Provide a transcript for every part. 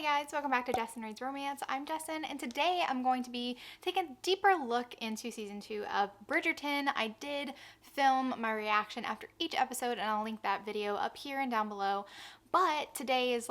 guys, welcome back to Destin Reads Romance. I'm Destin, and today I'm going to be taking a deeper look into season 2 of Bridgerton. I did film my reaction after each episode, and I'll link that video up here and down below. But today is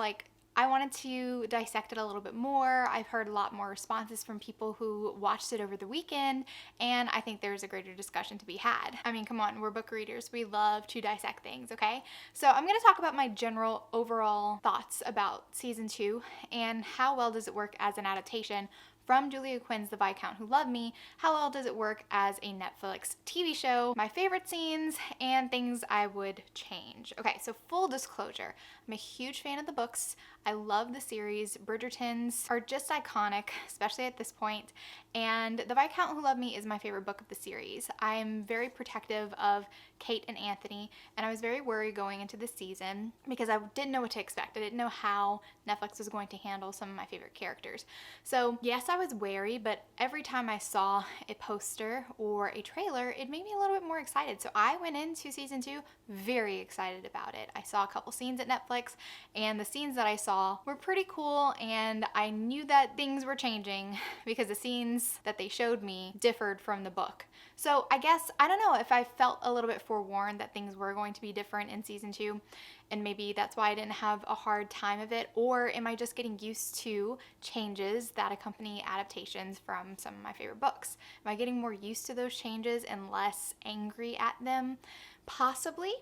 I wanted to dissect it a little bit more. I've heard a lot more responses from people who watched it over the weekend, and I think there's a greater discussion to be had. I mean, come on, we're book readers. We love to dissect things, okay? So I'm gonna talk about my general overall thoughts about season 2 and how well does it work as an adaptation from Julia Quinn's The Viscount Who Loved Me. How well does it work as a Netflix TV show? My favorite scenes and things I would change. Okay, so full disclosure, I'm a huge fan of the books. I love the series. Bridgertons are just iconic, especially at this point. And The Viscount Who Loved Me is my favorite book of the series. I am very protective of Kate and Anthony, and I was very worried going into this season because I didn't know what to expect. I didn't know how Netflix was going to handle some of my favorite characters. So yes, I was wary, but every time I saw a poster or a trailer, it made me a little bit more excited. So I went into season 2 very excited about it. I saw a couple scenes at Netflix, and the scenes that I saw were pretty cool, and I knew that things were changing because the scenes that they showed me differed from the book. So I guess, I don't know if I felt a little bit forewarned that things were going to be different in season 2, and maybe that's why I didn't have a hard time of it, or am I just getting used to changes that accompany adaptations from some of my favorite books? Am I getting more used to those changes and less angry at them? Possibly.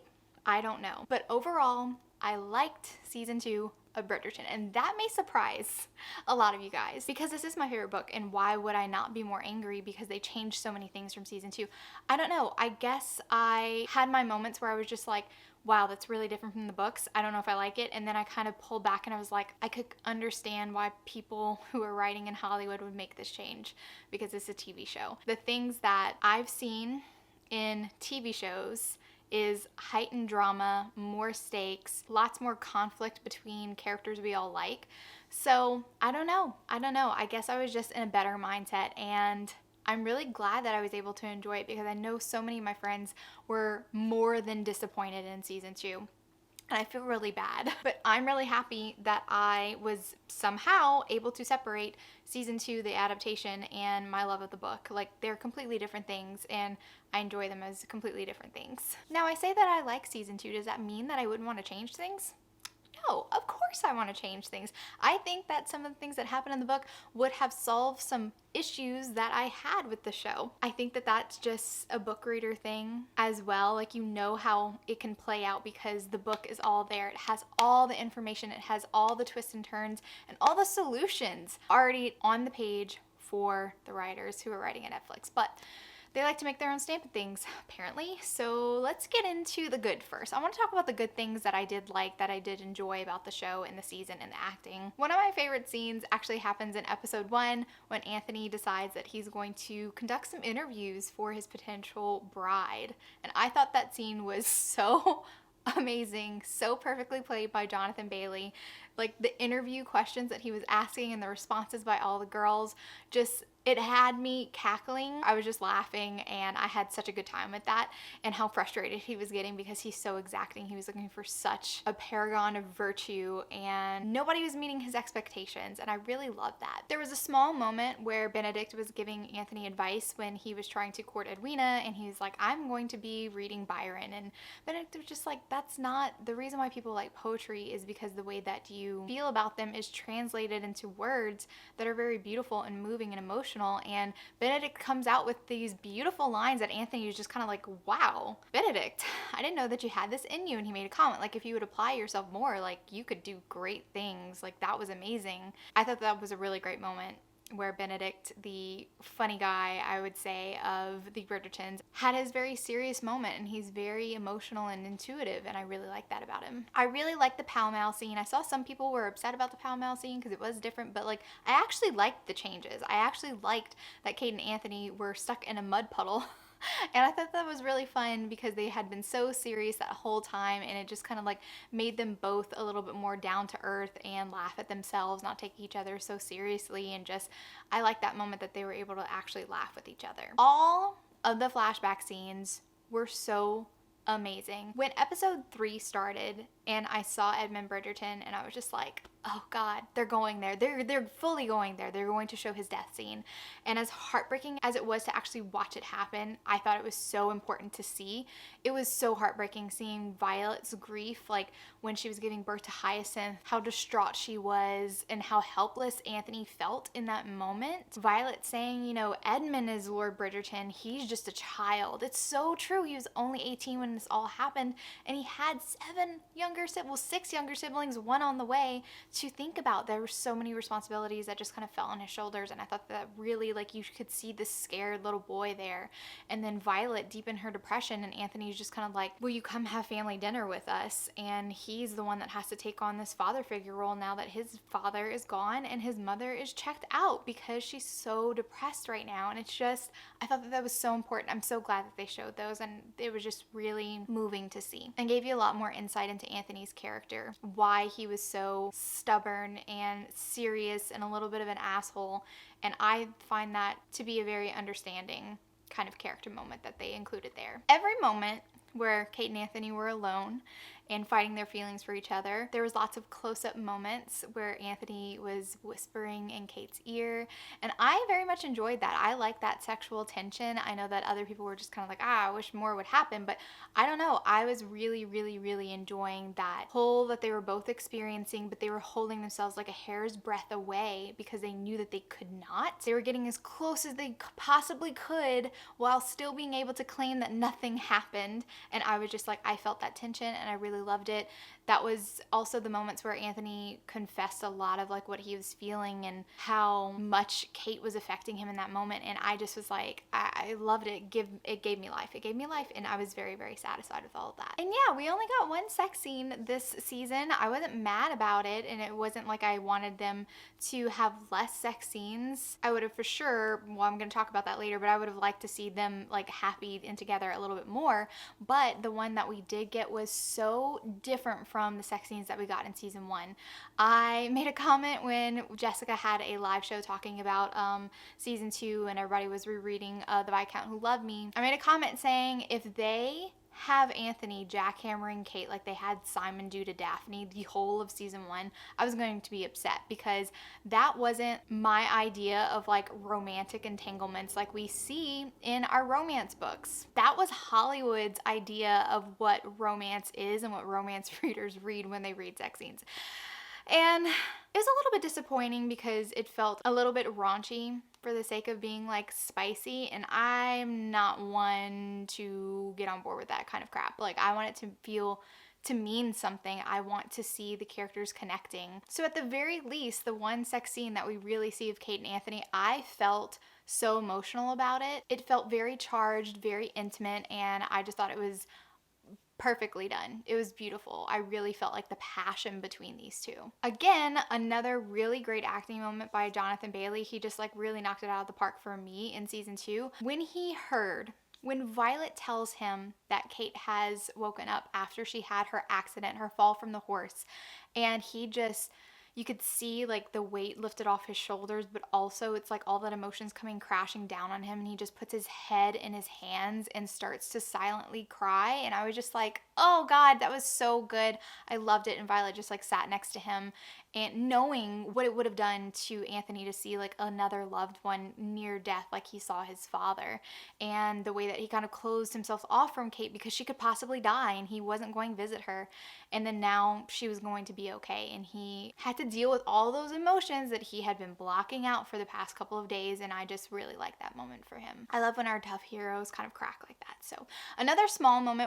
I don't know. But overall, I liked season 2 of Bridgerton, and that may surprise a lot of you guys because this is my favorite book, and why would I not be more angry because they changed so many things from season 2? I don't know. I guess I had my moments where I was just like, wow, that's really different from the books. I don't know if I like it. And then I kind of pulled back and I was like, I could understand why people who are writing in Hollywood would make this change because it's a TV show. The things that I've seen in TV shows is heightened drama, more stakes, lots more conflict between characters we all like. So I don't know. I guess I was just in a better mindset, and I'm really glad that I was able to enjoy it because I know so many of my friends were more than disappointed in season 2. And I feel really bad, but I'm really happy that I was somehow able to separate season 2, the adaptation, and my love of the book. Like, they're completely different things, and I enjoy them as completely different things. Now, I say that I like season 2. Does that mean that I wouldn't want to change things? No, of course I want to change things. I think that some of the things that happen in the book would have solved some issues that I had with the show. I think that that's just a book reader thing as well. Like, you know how it can play out because the book is all there. It has all the information, it has all the twists and turns, and all the solutions already on the page for the writers who are writing at Netflix. But they like to make their own stamp of things, apparently. So let's get into the good first. I want to talk about the good things that I did like, that I did enjoy about the show and the season and the acting. One of my favorite scenes actually happens in episode 1 when Anthony decides that he's going to conduct some interviews for his potential bride. And I thought that scene was so amazing, so perfectly played by Jonathan Bailey. Like, the interview questions that he was asking and the responses by all the girls, just, it had me cackling. I was just laughing, and I had such a good time with that, and how frustrated he was getting because he's so exacting. He was looking for such a paragon of virtue, and nobody was meeting his expectations, and I really loved that. There was a small moment where Benedict was giving Anthony advice when he was trying to court Edwina, and he was like, I'm going to be reading Byron, and Benedict was just like, that's not the reason why people like poetry, is because the way that you feel about them is translated into words that are very beautiful and moving and emotional. And Benedict comes out with these beautiful lines that Anthony was just kind of like, wow, Benedict, I didn't know that you had this in you. And he made a comment like, if you would apply yourself more, like, you could do great things. Like, that was amazing. I thought that was a really great moment where Benedict, the funny guy, I would say, of the Bridgertons, had his very serious moment, and he's very emotional and intuitive, and I really like that about him. I really like the Pall Mall scene. I saw some people were upset about the Pall Mall scene because it was different, but like, I actually liked the changes. I actually liked that Kate and Anthony were stuck in a mud puddle. And I thought that was really fun because they had been so serious that whole time, and it just kind of like made them both a little bit more down to earth and laugh at themselves, not take each other so seriously, and just, I like that moment that they were able to actually laugh with each other. All of the flashback scenes were so amazing. When episode 3 started and I saw Edmund Bridgerton, and I was just like, oh God, they're going there. They're fully going there. They're going to show his death scene. And as heartbreaking as it was to actually watch it happen, I thought it was so important to see. It was so heartbreaking seeing Violet's grief, like when she was giving birth to Hyacinth, how distraught she was and how helpless Anthony felt in that moment. Violet saying, you know, Edmund is Lord Bridgerton. He's just a child. It's so true. He was only 18 when this all happened, and he had six younger siblings, one on the way to think about. There were so many responsibilities that just kind of fell on his shoulders, and I thought that really, like, you could see this scared little boy there. And then Violet deep in her depression, and Anthony's just kind of like, will you come have family dinner with us? And he's the one that has to take on this father figure role now that his father is gone and his mother is checked out because she's so depressed right now. And it's just, I thought that was so important. I'm so glad that they showed those, and it was just really moving to see and gave you a lot more insight into Anthony's character, why he was so stubborn and serious and a little bit of an asshole. And I find that to be a very understanding kind of character moment that they included there. Every moment where Kate and Anthony were alone and fighting their feelings for each other, there was lots of close-up moments where Anthony was whispering in Kate's ear, and I very much enjoyed that. I like that sexual tension. I know that other people were just kind of like, I wish more would happen, but I don't know. I was really, really, really enjoying that pull that they were both experiencing, but they were holding themselves like a hair's breadth away because they knew that they could not. They were getting as close as they possibly could while still being able to claim that nothing happened, and I was just like, I felt that tension, and I really loved it. That was also the moments where Anthony confessed a lot of like what he was feeling and how much Kate was affecting him in that moment. And I just was like, I loved it. It gave me life. It gave me life. And I was very, very satisfied with all of that. And yeah, we only got one sex scene this season. I wasn't mad about it. And it wasn't like I wanted them to have less sex scenes. I would have for sure, well, I'm going to talk about that later, but I would have liked to see them like happy and together a little bit more. But the one that we did get was so different from the sex scenes that we got in season 1. I made a comment when Jessica had a live show talking about season 2 and everybody was rereading The Viscount Who Loved Me. I made a comment saying if they have Anthony jackhammering Kate like they had Simon do to Daphne the whole of season 1, I was going to be upset because that wasn't my idea of like romantic entanglements like we see in our romance books. That was Hollywood's idea of what romance is and what romance readers read when they read sex scenes. And it was a little bit disappointing because it felt a little bit raunchy for the sake of being like spicy, and I'm not one to get on board with that kind of crap. Like, I want it to mean something. I want to see the characters connecting. So at the very least, the one sex scene that we really see of Kate and Anthony, I felt so emotional about it. It felt very charged, very intimate, and I just thought it was perfectly done. It was beautiful. I really felt like the passion between these two. Again, another really great acting moment by Jonathan Bailey. He just like really knocked it out of the park for me in season 2. When Violet tells him that Kate has woken up after she had her accident, her fall from the horse, and you could see like the weight lifted off his shoulders, but also it's like all that emotion's coming crashing down on him, and he just puts his head in his hands and starts to silently cry. And I was just like, oh God, that was so good. I loved it. And Violet just like sat next to him, and knowing what it would have done to Anthony to see like another loved one near death like he saw his father, and the way that he kind of closed himself off from Kate because she could possibly die and he wasn't going to visit her, and then now she was going to be okay, and he had to deal with all those emotions that he had been blocking out for the past couple of days. And I just really like that moment for him. I love when our tough heroes kind of crack like that. So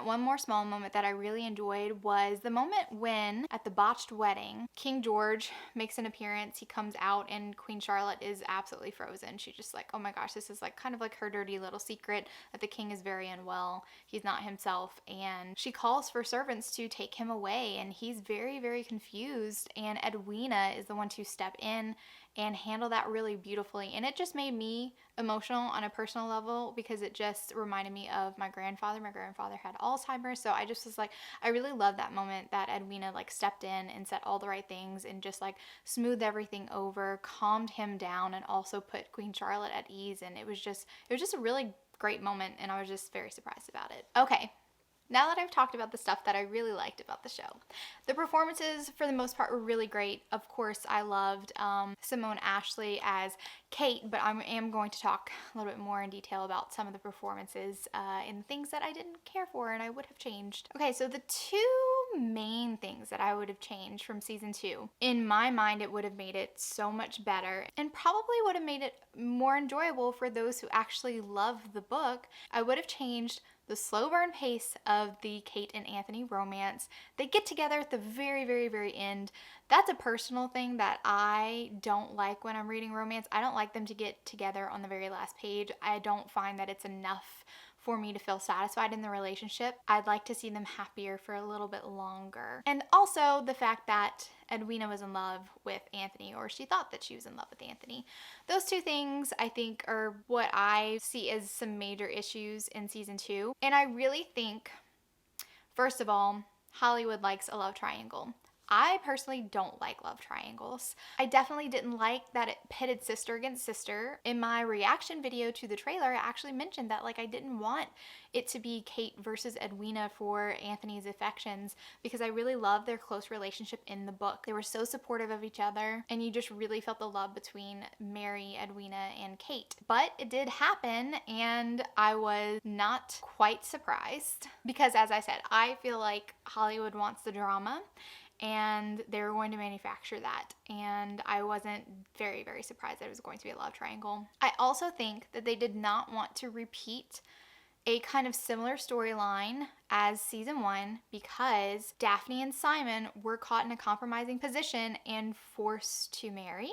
one more small moment that I really enjoyed was the moment when at the botched wedding, King George makes an appearance. He comes out and Queen Charlotte is absolutely frozen. She's just like, oh my gosh, this is like kind of like her dirty little secret that the king is very unwell. He's not himself, and she calls for servants to take him away, and he's very, very confused, and Edwina is the one to step in and handle that really beautifully. And it just made me emotional on a personal level because it just reminded me of my grandfather. My grandfather had Alzheimer's, so I just was like, I really love that moment that Edwina like stepped in and said all the right things and just like smoothed everything over, calmed him down, and also put Queen Charlotte at ease. And it was just a really great moment, and I was just very surprised about it. Okay, Now that I've talked about the stuff that I really liked about the show, the performances for the most part were really great. Of course, I loved Simone Ashley as Kate, but I am going to talk a little bit more in detail about some of the performances and things that I didn't care for and I would have changed. Okay, so the two main things that I would have changed from season 2, in my mind, it would have made it so much better and probably would have made it more enjoyable for those who actually love the book. I would have changed the slow burn pace of the Kate and Anthony romance. They get together at the very, very, very end. That's a personal thing that I don't like when I'm reading romance. I don't like them to get together on the very last page. I don't find that it's enough for me to feel satisfied in the relationship. I'd like to see them happier for a little bit longer. And also the fact that Edwina was in love with Anthony, or she thought that she was in love with Anthony. Those two things I think are what I see as some major issues in season 2. And I really think, first of all, Hollywood likes a love triangle. I personally don't like love triangles. I definitely didn't like that it pitted sister against sister. In my reaction video to the trailer, I actually mentioned that I didn't want it to be Kate versus Edwina for Anthony's affections because I really love their close relationship in the book. They were so supportive of each other and you just really felt the love between Mary, Edwina, and Kate. But it did happen and I was not quite surprised because, as I said, I feel like Hollywood wants the drama and they were going to manufacture that, and I wasn't very, very surprised that it was going to be a love triangle. I also think that they did not want to repeat a kind of similar storyline as season 1 because Daphne and Simon were caught in a compromising position and forced to marry.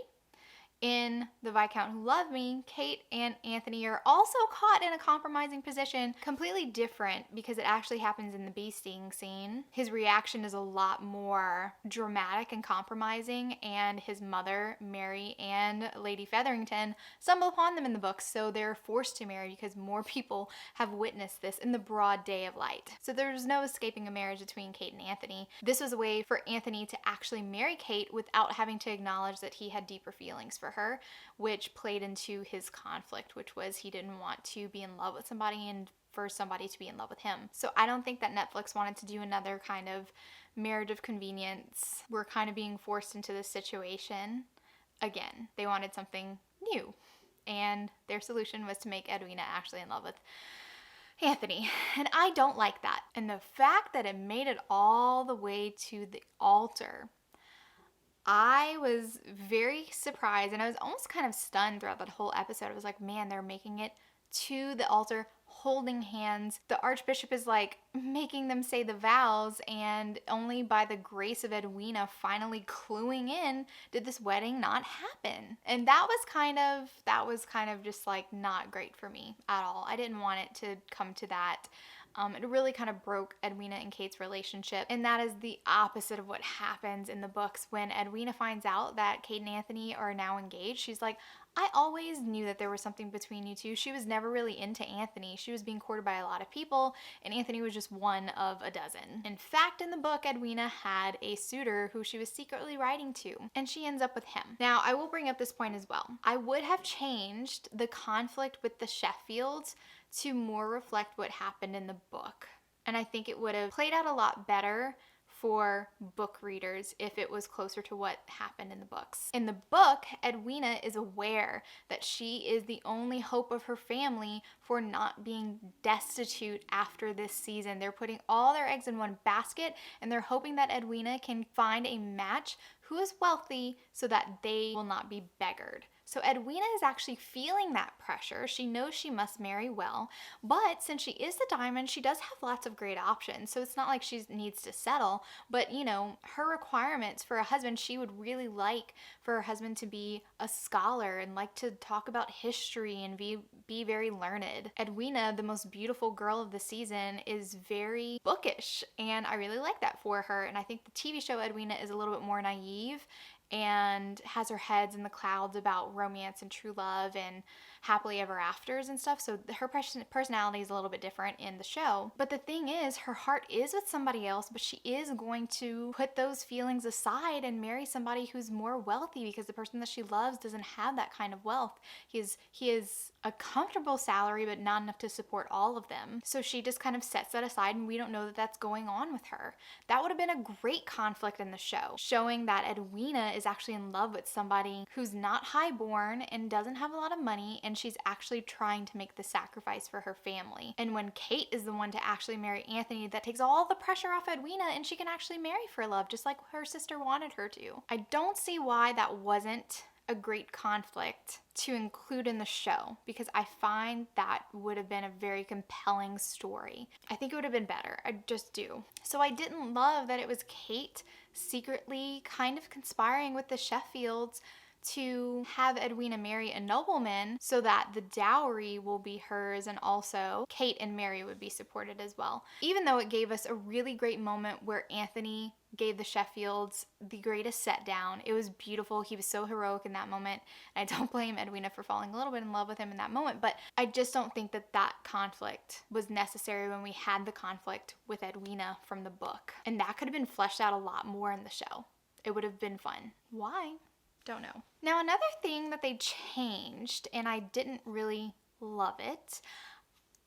In The Viscount Who Loved Me, Kate and Anthony are also caught in a compromising position, completely different because it actually happens in the bee sting scene. His reaction is a lot more dramatic and compromising, and his mother, Mary, and Lady Featherington stumble upon them in the book, so they're forced to marry because more people have witnessed this in the broad day of light. So there's no escaping a marriage between Kate and Anthony. This was a way for Anthony to actually marry Kate without having to acknowledge that he had deeper feelings for her, which played into his conflict, which was he didn't want to be in love with somebody and for somebody to be in love with him. So I don't think that Netflix wanted to do another kind of marriage of convenience. We're kind of being forced into this situation again. They wanted something new, and their solution was to make Edwina actually in love with Anthony, and I don't like that. And the fact that it made it all the way to the altar, I was very surprised, and I was almost kind of stunned throughout that whole episode. I was like, man, they're making it to the altar holding hands. The Archbishop is making them say the vows, and only by the grace of Edwina finally cluing in did this wedding not happen. And that was kind of just not great for me at all. I didn't want it to come to that. It really kind of broke Edwina and Kate's relationship, and that is the opposite of what happens in the books. When Edwina finds out that Kate and Anthony are now engaged, she's like, I always knew that there was something between you two. She was never really into Anthony. She was being courted by a lot of people, and Anthony was just one of a dozen. In fact, in the book, Edwina had a suitor who she was secretly writing to, and she ends up with him. Now, I will bring up this point as well. I would have changed the conflict with the Sheffields to more reflect what happened in the book. And I think it would have played out a lot better for book readers if it was closer to what happened in the books. In the book, Edwina is aware that she is the only hope of her family for not being destitute after this season. They're putting all their eggs in one basket, and they're hoping that Edwina can find a match who is wealthy so that they will not be beggared. So Edwina is actually feeling that pressure. She knows she must marry well, but since she is the diamond, she does have lots of great options. So it's not like she needs to settle, but her requirements for a husband, she would really like for her husband to be a scholar and like to talk about history and be very learned. Edwina, the most beautiful girl of the season, is very bookish, and I really like that for her. And I think the TV show Edwina is a little bit more naive and has her heads in the clouds about romance and true love and happily ever afters and stuff. So her personality is a little bit different in the show. But the thing is, her heart is with somebody else, but she is going to put those feelings aside and marry somebody who's more wealthy, because the person that she loves doesn't have that kind of wealth. He is a comfortable salary, but not enough to support all of them. So she just kind of sets that aside, and we don't know that that's going on with her. That would have been a great conflict in the show, showing that Edwina is actually in love with somebody who's not highborn and doesn't have a lot of money, and she's actually trying to make the sacrifice for her family. And when Kate is the one to actually marry Anthony, that takes all the pressure off Edwina, and she can actually marry for love, just like her sister wanted her to. I don't see why that wasn't a great conflict to include in the show, because I find that would have been a very compelling story. I think it would have been better. I just do. So I didn't love that it was Kate secretly kind of conspiring with the Sheffields to have Edwina marry a nobleman so that the dowry will be hers, and also Kate and Mary would be supported as well. Even though it gave us a really great moment where Anthony gave the Sheffields the greatest set down. It was beautiful. He was so heroic in that moment. And I don't blame Edwina for falling a little bit in love with him in that moment, but I just don't think that that conflict was necessary when we had the conflict with Edwina from the book. And that could have been fleshed out a lot more in the show. It would have been fun. Why? Don't know. Now, another thing that they changed, and I didn't really love it,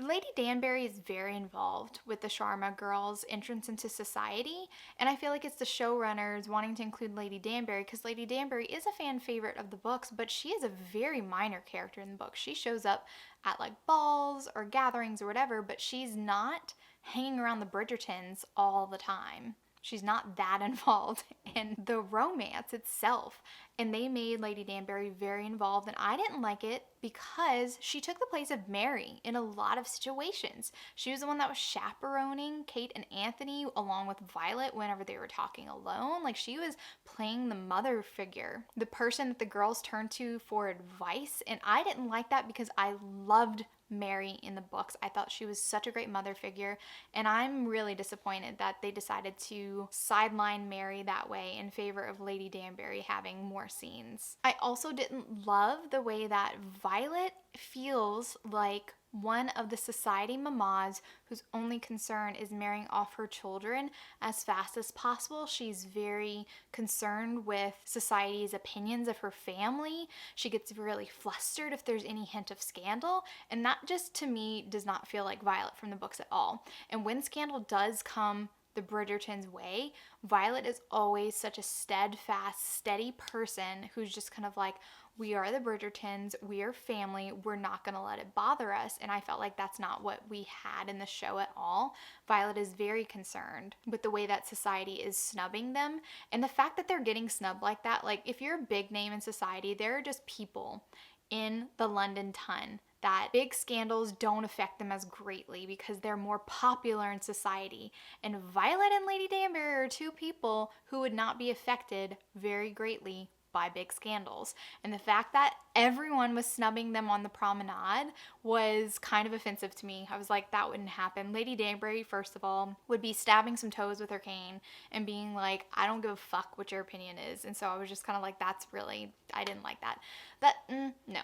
Lady Danbury is very involved with the Sharma girls' entrance into society, and I feel like it's the showrunners wanting to include Lady Danbury, because Lady Danbury is a fan favorite of the books, but she is a very minor character in the book. She shows up at like balls or gatherings or whatever, but she's not hanging around the Bridgertons all the time. She's not that involved in the romance itself. And they made Lady Danbury very involved, and I didn't like it because she took the place of Mary in a lot of situations. She was the one that was chaperoning Kate and Anthony along with Violet whenever they were talking alone. Like, she was playing the mother figure, the person that the girls turned to for advice. And I didn't like that because I loved Mary in the books. I thought she was such a great mother figure, and I'm really disappointed that they decided to sideline Mary that way in favor of Lady Danbury having more scenes. I also didn't love the way that Violet feels like one of the society mamas whose only concern is marrying off her children as fast as possible. She's very concerned with society's opinions of her family. She gets really flustered if there's any hint of scandal, and that just to me does not feel like Violet from the books at all. And when scandal does come the Bridgertons' way, Violet is always such a steadfast, steady person who's just kind of like, we are the Bridgertons, we are family, we're not gonna let it bother us. And I felt like that's not what we had in the show at all. Violet is very concerned with the way that society is snubbing them, and the fact that they're getting snubbed like that. Like, if you're a big name in society, there are just people in the London ton that big scandals don't affect them as greatly because they're more popular in society. And Violet and Lady Danbury are two people who would not be affected very greatly by big scandals. And the fact that everyone was snubbing them on the promenade was kind of offensive to me. I was like, that wouldn't happen. Lady Danbury, first of all, would be stabbing some toes with her cane and being like, I don't give a fuck what your opinion is. And so I was just kind of like, that's really, I didn't like that. No,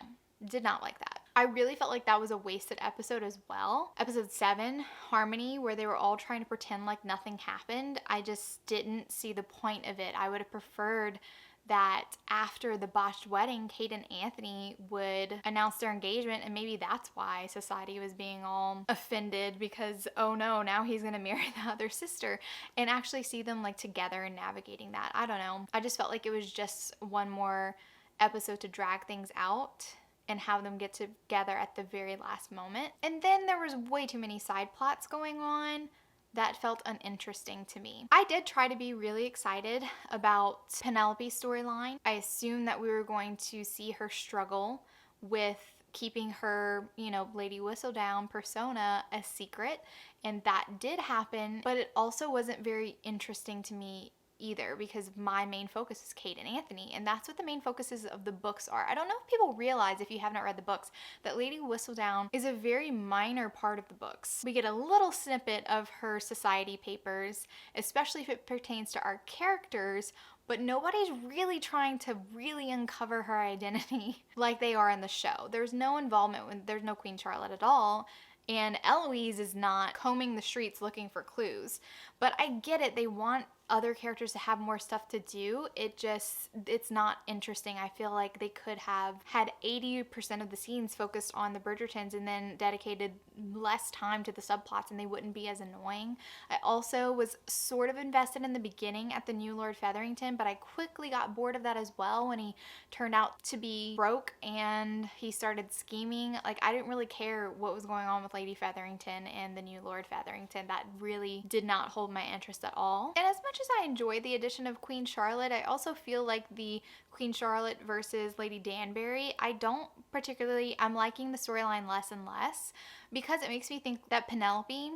did not like that. I really felt like that was a wasted episode as well. Episode 7, Harmony, where they were all trying to pretend like nothing happened. I just didn't see the point of it. I would have preferred that after the botched wedding, Kate and Anthony would announce their engagement, and maybe that's why society was being all offended because, oh no, now he's gonna marry the other sister, and actually see them like together and navigating that. I don't know. I just felt like it was just one more episode to drag things out and have them get together at the very last moment. And then there was way too many side plots going on that felt uninteresting to me. I did try to be really excited about Penelope's storyline. I assumed that we were going to see her struggle with keeping her, Lady Whistledown persona a secret, and that did happen, but it also wasn't very interesting to me either because my main focus is Kate and Anthony, and that's what the main focuses of the books are. I don't know if people realize, if you have not read the books, that Lady Whistledown is a very minor part of the books. We get a little snippet of her society papers, especially if it pertains to our characters, but nobody's really trying to really uncover her identity like they are in the show. There's no involvement when there's no Queen Charlotte at all. And Eloise is not combing the streets looking for clues. But I get it. They want other characters to have more stuff to do. It's not interesting. I feel like they could have had 80% of the scenes focused on the Bridgertons and then dedicated less time to the subplots, and they wouldn't be as annoying. I also was sort of invested in the beginning at the new Lord Featherington, but I quickly got bored of that as well when he turned out to be broke and he started scheming. Like, I didn't really care what was going on with Lady Featherington and the new Lord Featherington. That really did not hold my interest at all. And as much as I enjoyed the addition of Queen Charlotte, I also feel like the Queen Charlotte versus Lady Danbury, I'm liking the storyline less and less because it makes me think that Penelope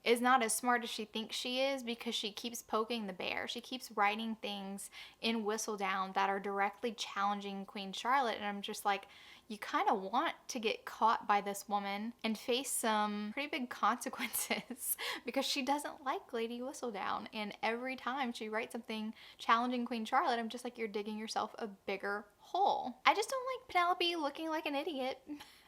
is not as smart as she thinks she is because she keeps poking the bear. She keeps writing things in Whistledown that are directly challenging Queen Charlotte, and I'm just like, you kind of want to get caught by this woman and face some pretty big consequences because she doesn't like Lady Whistledown. And every time she writes something challenging Queen Charlotte, I'm just like, you're digging yourself a bigger hole. I just don't like Penelope looking like an idiot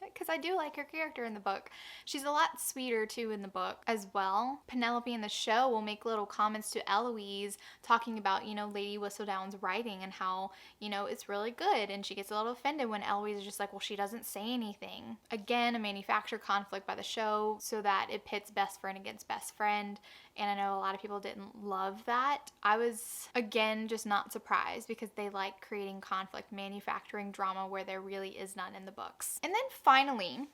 because I do like her character in the book. She's a lot sweeter too in the book as well. Penelope in the show will make little comments to Eloise talking about, Lady Whistledown's writing and how, it's really good. And she gets a little offended when Eloise is just like, well, she doesn't say anything. Again, a manufactured conflict by the show so that it pits best friend against best friend. And I know a lot of people didn't love that. I was, again, just not surprised because they like creating conflict, manufacturing drama where there really is none in the books. And then finally,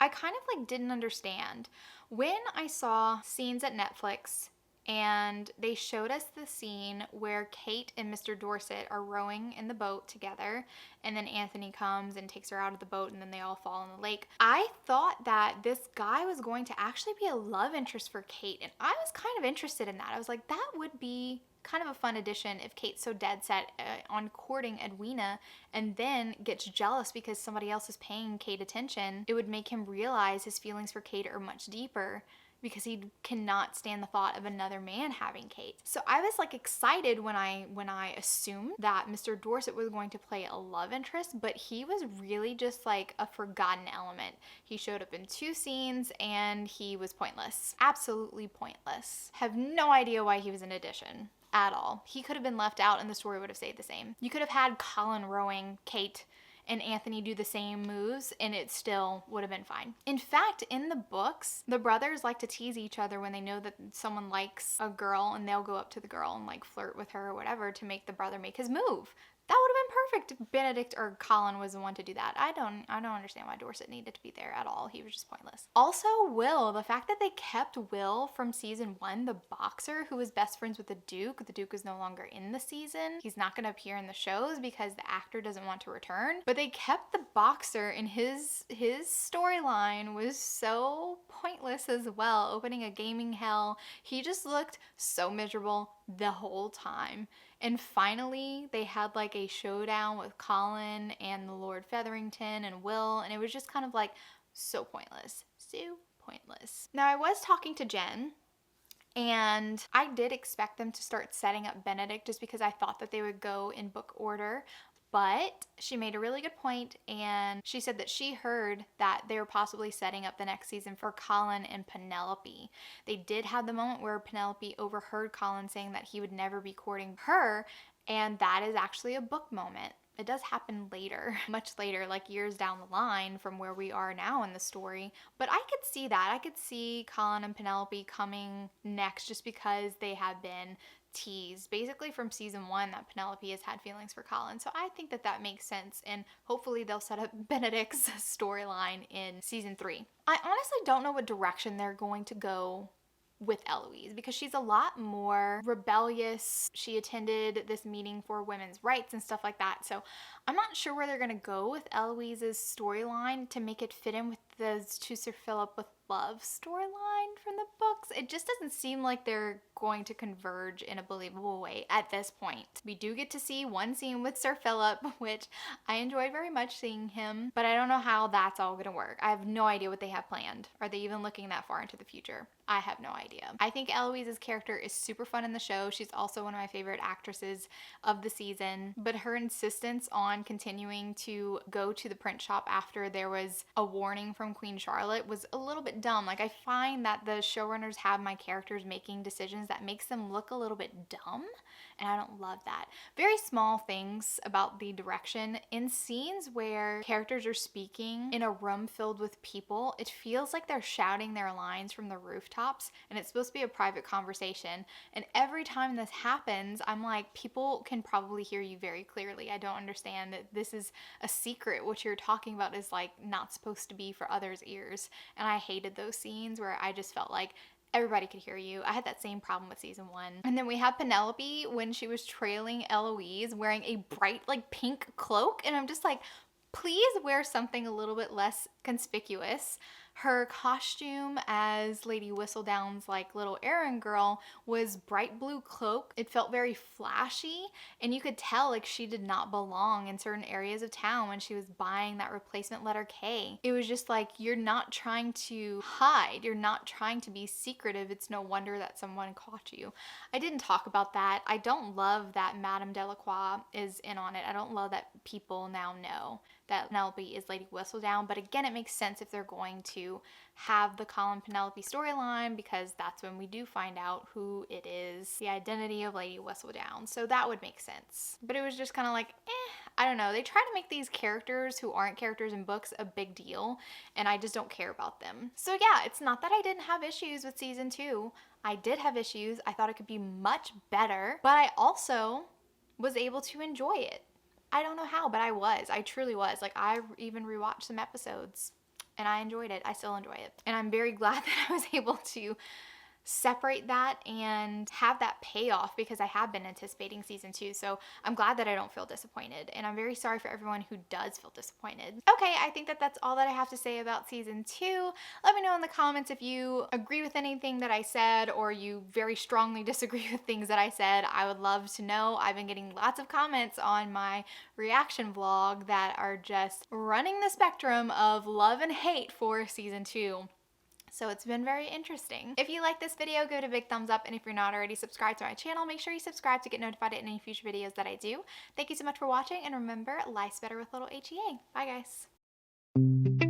I kind of didn't understand when I saw scenes at Netflix and they showed us the scene where Kate and Mr. Dorset are rowing in the boat together, and then Anthony comes and takes her out of the boat, and then they all fall in the lake. I thought that this guy was going to actually be a love interest for Kate, and I was kind of interested in that. I was like, that would be kind of a fun addition if Kate's so dead set on courting Edwina and then gets jealous because somebody else is paying Kate attention. It would make him realize his feelings for Kate are much deeper because he cannot stand the thought of another man having Kate. So I was excited when I assumed that Mr. Dorset was going to play a love interest, but he was really just a forgotten element. He showed up in 2 scenes and he was pointless. Absolutely pointless. Have no idea why he was an addition at all. He could have been left out and the story would have stayed the same. You could have had Colin rowing Kate and Anthony do the same moves and it still would have been fine. In fact, in the books, the brothers like to tease each other when they know that someone likes a girl, and they'll go up to the girl and flirt with her or whatever to make the brother make his move. That would have been perfect if Benedict or Colin was the one to do that. I don't understand why Dorset needed to be there at all. He was just pointless. Also, Will, the fact that they kept Will from season 1, the boxer who was best friends with the Duke is no longer in the season. He's not going to appear in the shows because the actor doesn't want to return. But they kept the boxer, and his storyline was so pointless as well. Opening a gaming hell, he just looked so miserable the whole time. And finally, they had a showdown with Colin and the Lord Featherington and Will, and it was just kind of so pointless. So pointless. Now, I was talking to Jen, and I did expect them to start setting up Benedict just because I thought that they would go in book order. But she made a really good point, and she said that she heard that they were possibly setting up the next season for Colin and Penelope. They did have the moment where Penelope overheard Colin saying that he would never be courting her, and that is actually a book moment. It does happen later, much later, years down the line from where we are now in the story. But I could see that. I could see Colin and Penelope coming next just because they have been teased basically from season 1 that Penelope has had feelings for Colin. So I think that makes sense, and hopefully they'll set up Benedict's storyline in season 3. I honestly don't know what direction they're going to go with Eloise because she's a lot more rebellious. She attended this meeting for women's rights and stuff like that. So I'm not sure where they're going to go with Eloise's storyline to make it fit in with those to Sir Philip with love storyline from the books. It just doesn't seem like they're going to converge in a believable way at this point. We do get to see one scene with Sir Philip, which I enjoyed very much seeing him, but I don't know how that's all gonna work. I have no idea what they have planned. Are they even looking that far into the future? I have no idea. I think Eloise's character is super fun in the show. She's also one of my favorite actresses of the season, but her insistence on continuing to go to the print shop after there was a warning from Queen Charlotte was a little bit dumb. Like, I find that the showrunners have my characters making decisions that makes them look a little bit dumb, and I don't love that. Very small things about the direction. In scenes where characters are speaking in a room filled with people, it feels like they're shouting their lines from the rooftops, and it's supposed to be a private conversation. And every time this happens, I'm like, people can probably hear you very clearly. I don't understand that this is a secret. What you're talking about is like not supposed to be for others' ears. And I hated those scenes where I just felt like everybody could hear you. I had that same problem with season 1. And then we have Penelope when she was trailing Eloise wearing a bright like pink cloak, and I'm just like, please wear something a little bit less conspicuous. Her costume as Lady Whistledown's like little errand girl was bright blue cloak. It felt very flashy, and you could tell like she did not belong in certain areas of town when she was buying that replacement letter K. It was just like, you're not trying to hide. You're not trying to be secretive. It's no wonder that someone caught you. I didn't talk about that. I don't love that Madame Delacroix is in on it. I don't love that people now know that Penelope is Lady Whistledown, but again, it makes sense if they're going to have the Colin Penelope storyline, because that's when we do find out who it is, the identity of Lady Whistledown. So that would make sense. But it was just kind of like, I don't know. They try to make these characters who aren't characters in books a big deal, and I just don't care about them. So yeah, it's not that I didn't have issues with season 2. I did have issues. I thought it could be much better, but I also was able to enjoy it. I don't know how, but I was. I truly was. Like, I even rewatched some episodes and I enjoyed it. I still enjoy it. And I'm very glad that I was able to separate that and have that payoff, because I have been anticipating season 2. So I'm glad that I don't feel disappointed, and I'm very sorry for everyone who does feel disappointed. Okay, I think that that's all that I have to say about season 2. Let me know in the comments if you agree with anything that I said or you very strongly disagree with things that I said. I would love to know. I've been getting lots of comments on my reaction vlog that are just running the spectrum of love and hate for season 2. So it's been very interesting. If you like this video, give it a big thumbs up, and if you're not already subscribed to my channel, make sure you subscribe to get notified of any future videos that I do. Thank you so much for watching, and remember, life's better with little HEA. Bye guys.